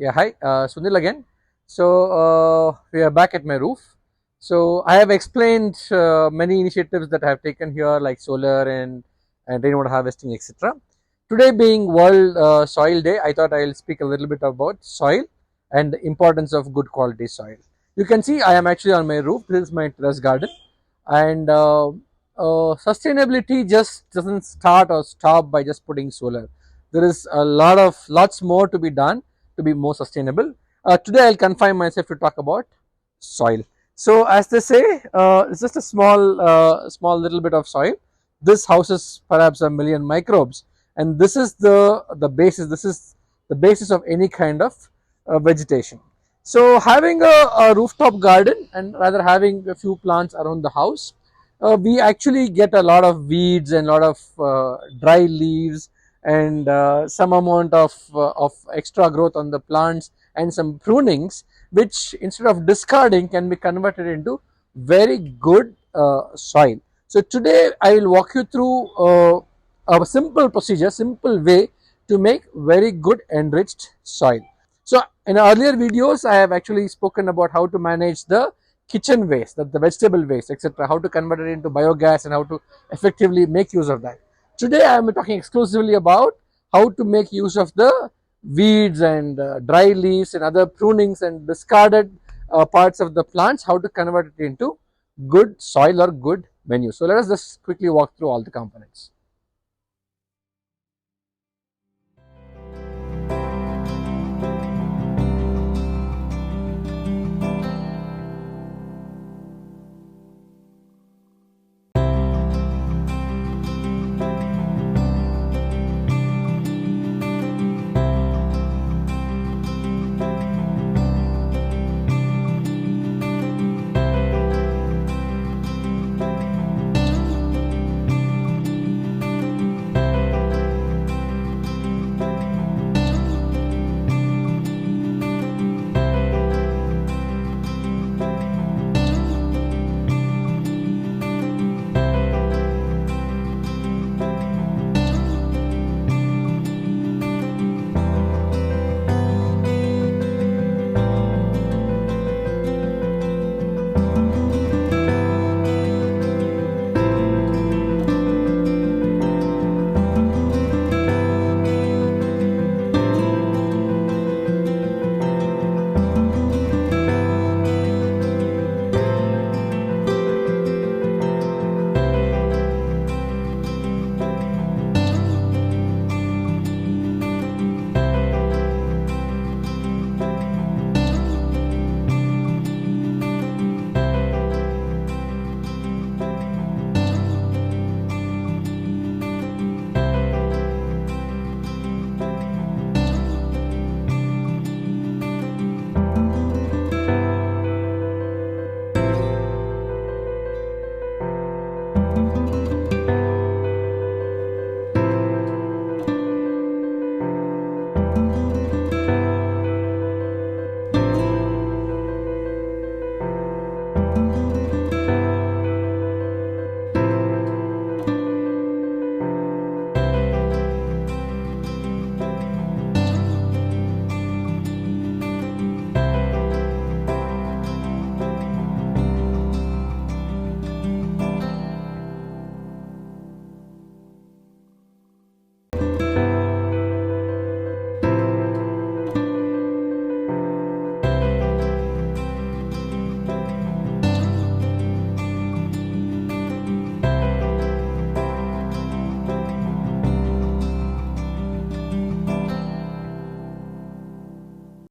Yeah, hi, Sunil again. We are back at my roof. So I have explained many initiatives that I have taken here, like solar and rainwater harvesting, etc. Today being World Soil Day, I thought I'll speak a little bit about soil and the importance of good quality soil. You can see I am actually on my roof. This is my terrace garden, and sustainability just doesn't start or stop by just putting solar. There is lots more to be done to be more sustainable. Today I'll confine myself to talk about soil. So as they say, it's just a small little bit of soil. This houses perhaps a million microbes, and this is the basis. This is the basis of any kind of vegetation. So having a rooftop garden and rather having a few plants around the house, we actually get a lot of weeds and a lot of dry leaves and some amount of extra growth on the plants and some prunings, which instead of discarding can be converted into very good soil. So today I will walk you through a simple procedure, simple way to make very good enriched soil. So in earlier videos I have actually spoken about how to manage the kitchen waste, the vegetable waste, etc., how to convert it into biogas and how to effectively make use of that. Today I am talking exclusively about how to make use of the weeds and dry leaves and other prunings and discarded parts of the plants, how to convert it into good soil or good manure. So let us just quickly walk through all the components.